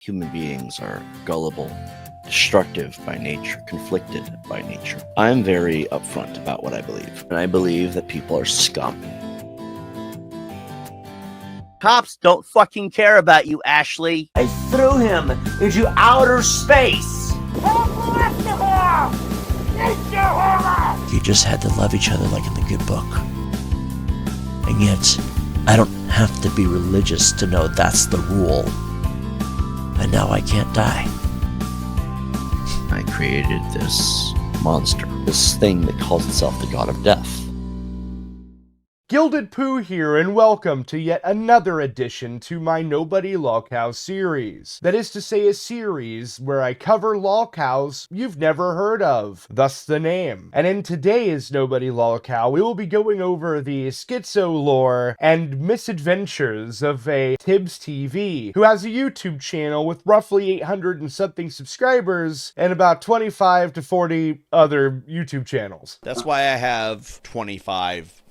Human beings are gullible, destructive by nature, conflicted by nature. I'm very upfront about what I believe, and I believe that people are scum. Cops don't fucking care about you, Ashley. I threw him into outer space. You just had to love each other like in the good book. And yet, I don't have to be religious to know that's the rule. And now I can't die. I created this monster, this thing that calls itself the god of death. Gilded Pooh here, and welcome to yet another addition to my Nobody Lolcow series. That is to say, a series where I cover lolcows you've never heard of, thus the name. And in today's Nobody Lolcow, we will be going over the schizo-lore and misadventures of a TibbzTV, who has a YouTube channel with roughly 800 and something subscribers and about 25 to 40 other YouTube channels. That's why I have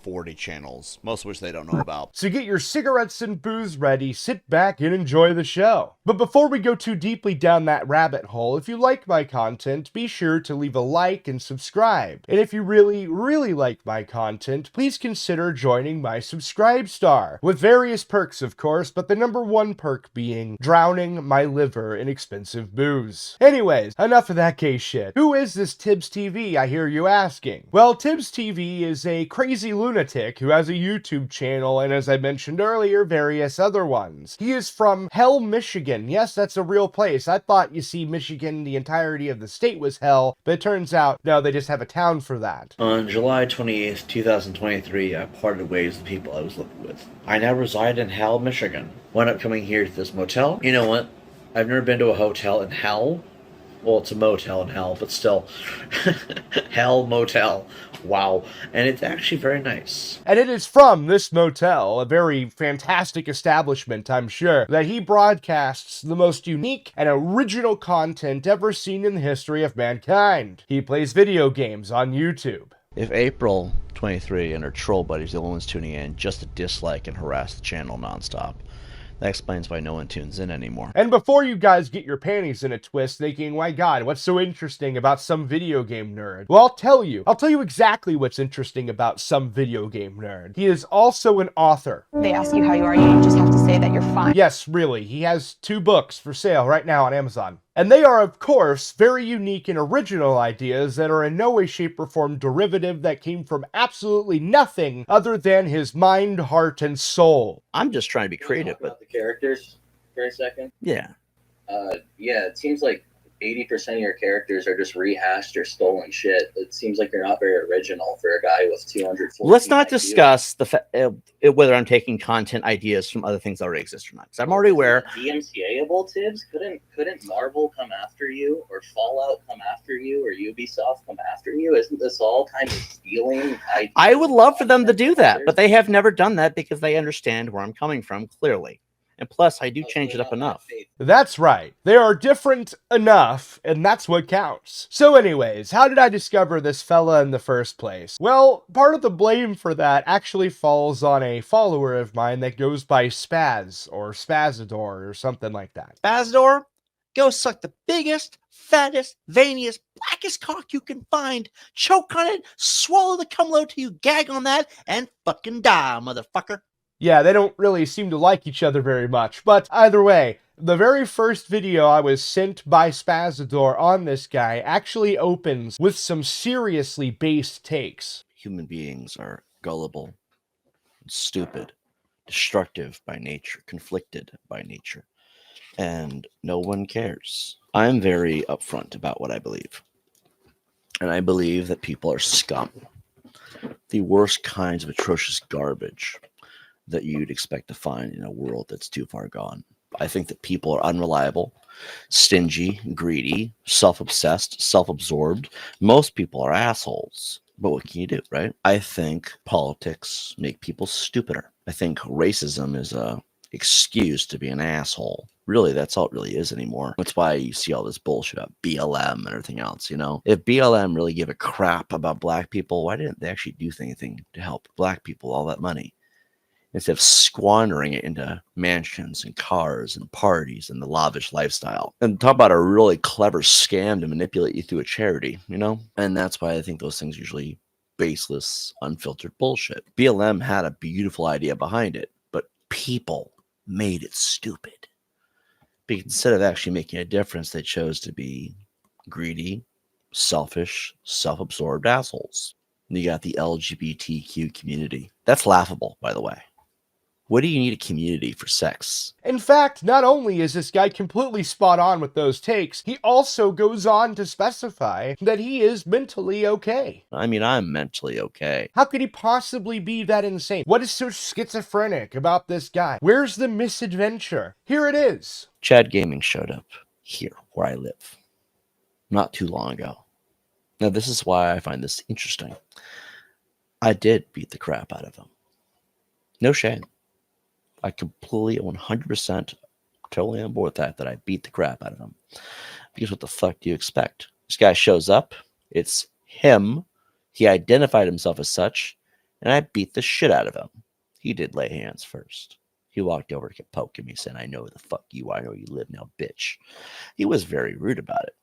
40 channels, most of which they don't know about. So get your cigarettes and booze ready, sit back and enjoy the show. But before we go too deeply down that rabbit hole, if you like my content, be sure to leave a like and subscribe. And if you really like my content, please consider joining my Subscribe Star, with various perks of course, but the #1 perk being drowning my liver in expensive booze. Anyways, enough of that gay shit. Who is this TibbzTV, I hear you asking? Well, TibbzTV is a crazy lunatic who has a YouTube channel and, as I mentioned earlier, various other ones. He is from Hell, Michigan. Yes, that's a real place. I thought, you see, Michigan, the entirety of the state was hell, but it turns out, no, they just have a town for that. On July 28th, 2023, I parted ways with the people I was living with. I now reside in Hell, Michigan. Wound up coming here to this motel. You know what? I've never been to a hotel in hell. Well, it's a motel in hell, but still. Hell motel. Wow. And it's actually very nice. And it is from this motel, a very fantastic establishment, I'm sure, that he broadcasts the most unique and original content ever seen in the history of mankind. He plays video games on YouTube. If April 23 and her troll buddies are the only ones tuning in just to dislike and harass the channel nonstop, that explains why no one tunes in anymore. And before you guys get your panties in a twist thinking, my god, what's so interesting about some video game nerd? Well, I'll tell you exactly what's interesting about some video game nerd. He is also an author. They ask you how you are, you just have to say that you're fine. Yes, really. He has 2 books for sale right now on Amazon. And they are, of course, very unique and original ideas that are in no way, shape, or form derivative that came from absolutely nothing other than his mind, heart, and soul. I'm just trying to be creative, Talk but about the characters for a second. yeah. Yeah, it seems like 80% of your characters are just rehashed or stolen shit. It seems like you're not very original for a guy with 240. Let's not discuss the whether I'm taking content ideas from other things that already exist or not, because I'm already aware. DMCA-able, Tibbs? Couldn't Marvel come after you, or Fallout come after you, or Ubisoft come after you? Isn't this all kind of stealing ideas? I would love for them to do that, but they have never done that because they understand where I'm coming from, clearly. And plus, I do change it up enough. That's right. They are different enough, and that's what counts. So anyways, how did I discover this fella in the first place? Well, part of the blame for that actually falls on a follower of mine that goes by Spaz, or Spazador, or something like that. Spazador, go suck the biggest, fattest, veiniest, blackest cock you can find, choke on it, swallow the cum load till you gag on that, and fucking die, motherfucker. Yeah, they don't really seem to like each other very much, but either way, the very first video I was sent by Spazador on this guy actually opens with some seriously based takes. Human beings are gullible, stupid, destructive by nature, conflicted by nature, and no one cares. I'm very upfront about what I believe, and I believe that people are scum. The worst kinds of atrocious garbage that you'd expect to find in a world that's too far gone. I think that people are unreliable, stingy, greedy, self-obsessed, self-absorbed. Most people are assholes. But what can you do, right? I think politics make people stupider. I think racism is a excuse to be an asshole. Really, that's all it really is anymore. That's why you see all this bullshit about BLM and everything else, you know? If BLM really gave a crap about black people, why didn't they actually do anything to help black people all that money? instead of squandering it into mansions and cars and parties and the lavish lifestyle. And talk about a really clever scam to manipulate you through a charity, you know? And that's why I think those things usually baseless, unfiltered bullshit. BLM had a beautiful idea behind it, but people made it stupid. Because instead of actually making a difference, they chose to be greedy, selfish, self-absorbed assholes. And you got the LGBTQ community. That's laughable, by the way. What do you need a community for sex? In fact, not only is this guy completely spot on with those takes, he also goes on to specify that he is mentally okay. I mean, I'm mentally okay. How could he possibly be that insane? What is so schizophrenic about this guy? Where's the misadventure? Here it is. Chad Gaming showed up here where I live not too long ago. Now, this is why I find this interesting. I did beat the crap out of him. No shame. I completely 100% totally on board with that I beat the crap out of him. Because what the fuck do you expect? This guy shows up. It's him. He identified himself as such. And I beat the shit out of him. He did lay hands first. He walked over to keep poking me, saying, I know who the fuck you are. I know where you live now, bitch. He was very rude about it.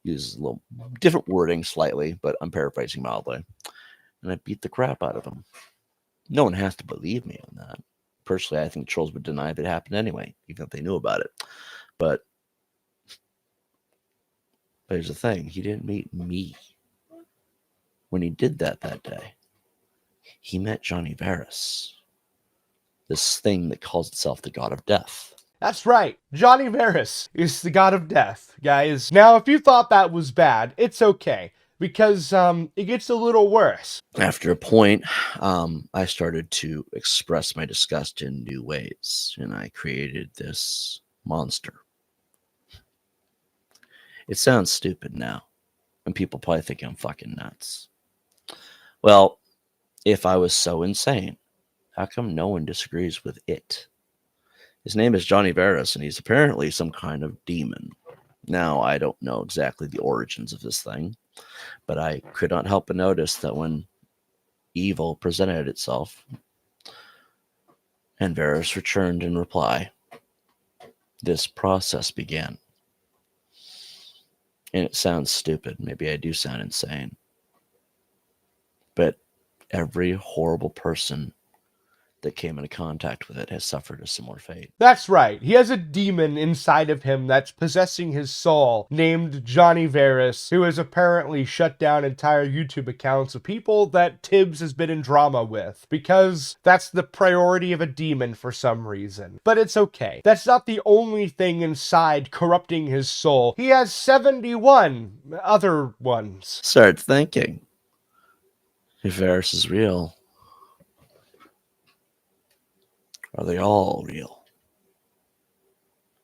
He used a little different wording slightly, but I'm paraphrasing mildly. And I beat the crap out of him. No one has to believe me on that. Personally, I think trolls would deny if it happened anyway, even if they knew about it. But here's the thing. He didn't meet me. When he did that day, he met Johnny Varys. This thing that calls itself the God of Death. That's right. Johnny Varys is the God of Death, guys. Now, if you thought that was bad, it's okay. Because it gets a little worse. After a point, I started to express my disgust in new ways, and I created this monster. It sounds stupid now, and people probably think I'm fucking nuts. Well, if I was so insane, how come no one disagrees with it? His name is Johnny Varys, and he's apparently some kind of demon. Now, I don't know exactly the origins of this thing, but I could not help but notice that when evil presented itself, and Varys returned in reply, this process began. And it sounds stupid. Maybe I do sound insane. But every horrible person that came into contact with it has suffered a similar fate. That's right. He has a demon inside of him that's possessing his soul, named Johnny Varys, who has apparently shut down entire YouTube accounts of people that Tibbs has been in drama with, because that's the priority of a demon for some reason. But it's okay. That's not the only thing inside corrupting his soul. He has 71 other ones. Start thinking. If Varys is real, are they all real?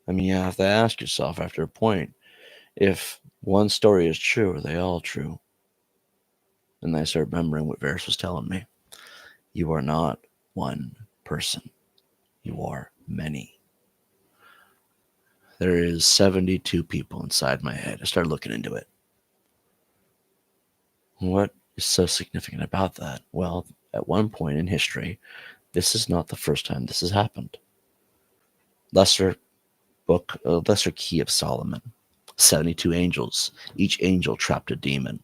I mean, you have to ask yourself after a point, if one story is true, are they all true? And I started remembering what Varys was telling me. You are not one person. You are many. There is 72 people inside my head. I started looking into it. What is so significant about that? Well, at one point in history, this is not the first time this has happened. Lesser Key of Solomon. 72 angels. Each angel trapped a demon.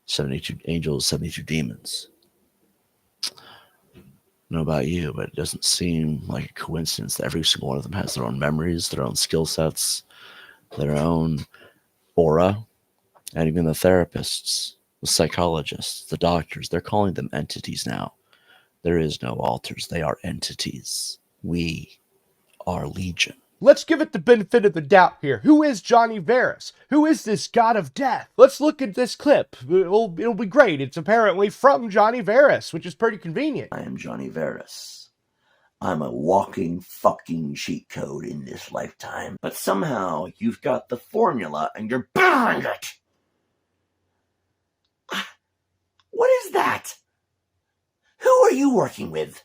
72 angels, 72 demons. I don't know about you, but it doesn't seem like a coincidence that every single one of them has their own memories, their own skill sets, their own aura, and even the therapists, the psychologists, the doctors, they're calling them entities now. There is no alters. They are entities. We are Legion. Let's give it the benefit of the doubt here. Who is Johnny Varys? Who is this God of Death? Let's look at this clip. It'll be great. It's apparently from Johnny Varys, which is pretty convenient. I am Johnny Varys. I'm a walking fucking cheat code in this lifetime. But somehow you've got the formula and you're behind it. What is that? Who are you working with?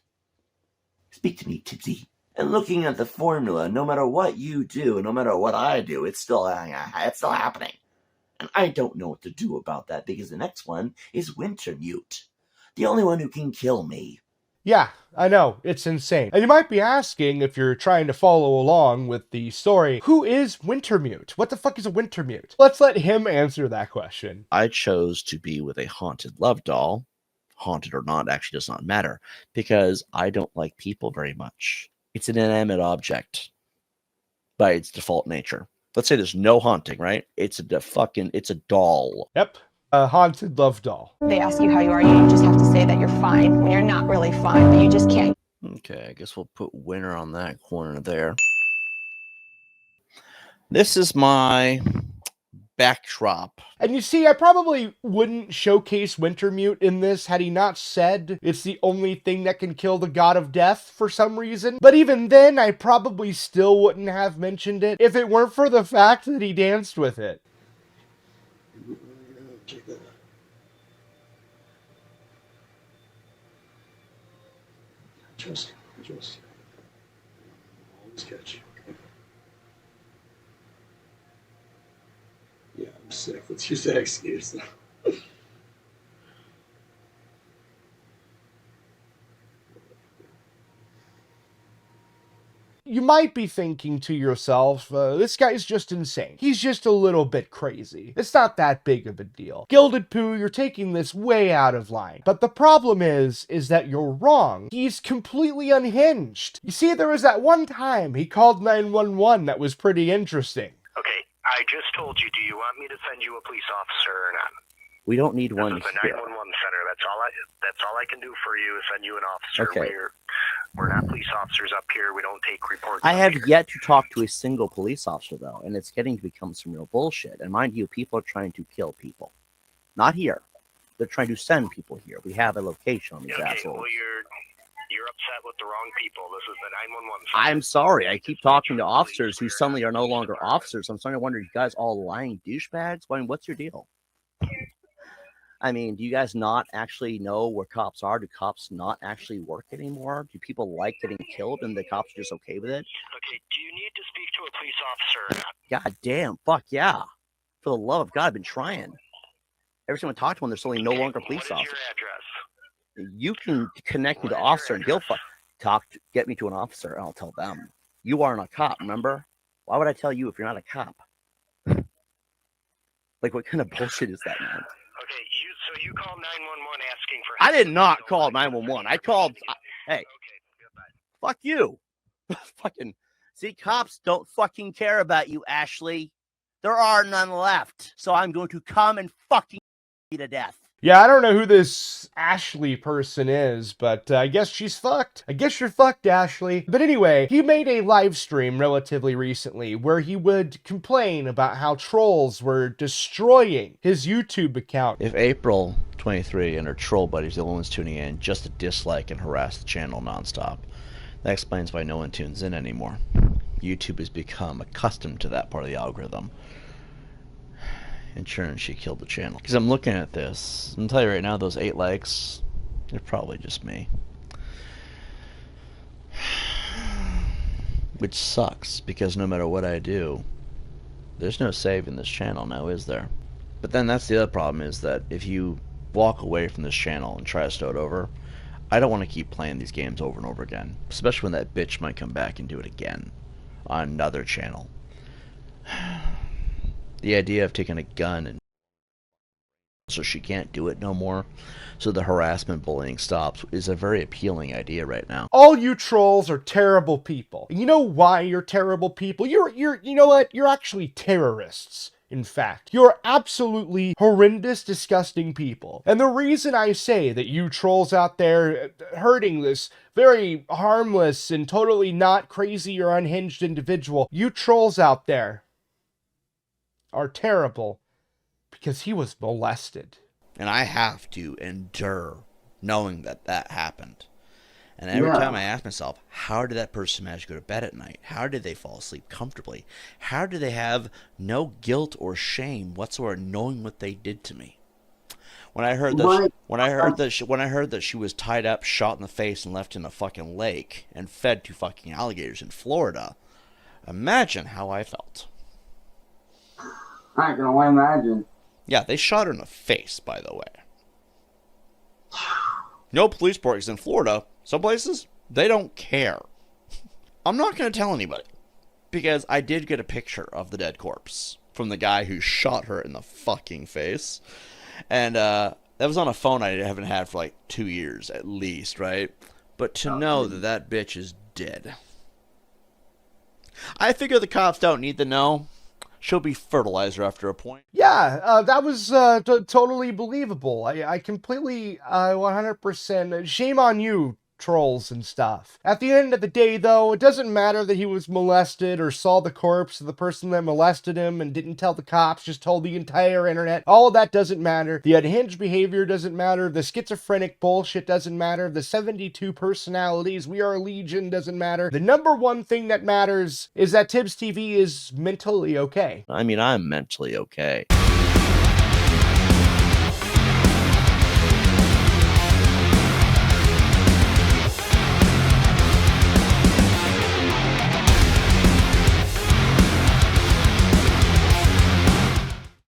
Speak to me, Tibbsy. And looking at the formula, no matter what you do, no matter what I do, it's still happening. And I don't know what to do about that, because the next one is Wintermute. The only one who can kill me. Yeah, I know, it's insane. And you might be asking, if you're trying to follow along with the story, who is Wintermute? What the fuck is a Wintermute? Let's let him answer that question. I chose to be with a haunted love doll. Haunted or not actually does not matter, because I don't like people very much. It's an inanimate object by its default nature. Let's say there's no haunting, right? It's a doll. Yep, a haunted love doll. They ask you how you are, you just have to say that you're fine when you're not really fine, but you just can't. Okay, I guess we'll put winner on that corner there. This is my backdrop. And you see, I probably wouldn't showcase Wintermute in this had he not said it's the only thing that can kill the god of death for some reason. But even then, I probably still wouldn't have mentioned it if it weren't for the fact that he danced with it. Check that out. Trust you. Always catch you. Okay? Yeah, I'm sick. Let's use that excuse. You might be thinking to yourself, this guy's just insane. He's just a little bit crazy. It's not that big of a deal. Gilded Poo, you're taking this way out of line. But the problem is that you're wrong. He's completely unhinged. You see, there was that one time he called 911 that was pretty interesting. Okay, I just told you, do you want me to send you a police officer or not? We don't need one This is the here. 911 center. That's all I can do for you is send you an officer. Okay. We're not police officers up here. We don't take reports. I up have here. yet to talk to a single police officer, though, and it's getting to become some real bullshit. And mind you, people are trying to kill people. Not here. They're trying to send people here. We have a location on these Okay, assholes. well, you're upset with the wrong people. This is the 911 center. I'm sorry. I keep talking to officers who suddenly are no longer officers. I'm starting to wonder, you guys all lying douchebags? I mean, what's your deal? I mean, do you guys not actually know where cops are? Do cops not actually work anymore? Do people like getting killed and the cops are just okay with it? Okay, do you need to speak to a police officer or not? God damn, fuck yeah. For the love of God, I've been trying. Every time I talk to one, they're suddenly no longer police What is officers. your address? You can connect me to What an is your officer and he'll get me to an officer and I'll tell them. You aren't a cop, remember? Why would I tell you if you're not a cop? Like, what kind of bullshit is that, man? Okay, so you called 911 asking for I help. did not call 911. I called. Hey, Okay, goodbye. fuck you. Fucking see, cops don't fucking care about you, Ashley. There are none left. So I'm going to come and fucking you to death. Yeah, I don't know who this Ashley person is, but I guess she's fucked. I guess you're fucked, Ashley. But anyway, he made a live stream relatively recently where he would complain about how trolls were destroying his YouTube account. If April 23 and her troll buddies are the only ones tuning in just to dislike and harass the channel nonstop, that explains why no one tunes in anymore. YouTube has become accustomed to that part of the algorithm. In turn, she killed the channel. Because I'm looking at this, I'm tell you right now, those 8 likes, they're probably just me. Which sucks, because no matter what I do, there's no saving this channel now, is there? But then that's the other problem, is that if you walk away from this channel and try to start over, I don't want to keep playing these games over and over again. Especially when that bitch might come back and do it again on another channel. The idea of taking a gun and so she can't do it no more, so the harassment bullying stops, is a very appealing idea right now. All you trolls are terrible people. And you know why you're terrible people? You know what? You're actually terrorists. In fact, you're absolutely horrendous, disgusting people. And the reason I say that you trolls out there hurting this very harmless and totally not crazy or unhinged individual, you trolls out there are terrible because he was molested. And I have to endure knowing that that happened. And every time I ask myself, how did that person manage to go to bed at night? How did they fall asleep comfortably? How did they have no guilt or shame whatsoever knowing what they did to me? When I heard that she was tied up, shot in the face, and left in a fucking lake and fed to fucking alligators in Florida, imagine how I felt. I can only imagine. Yeah, they shot her in the face, by the way. No police barks in Florida. Some places, they don't care. I'm not going to tell anybody, because I did get a picture of the dead corpse from the guy who shot her in the fucking face. And that was on a phone I haven't had for like 2 years at least, right? But to know that that bitch is dead. I figure the cops don't need to know. She'll be fertilizer after a point. Yeah, that was totally believable. I completely 100% shame on you, trolls and stuff. At the end of the day, though, it doesn't matter that he was molested or saw the corpse of the person that molested him and didn't tell the cops, just told the entire internet. All of that doesn't matter. The unhinged behavior doesn't matter. The schizophrenic bullshit doesn't matter. The 72 personalities, we are legion, doesn't matter. The number one thing that matters is that TibbzTV is mentally okay. I mean, I'm mentally okay.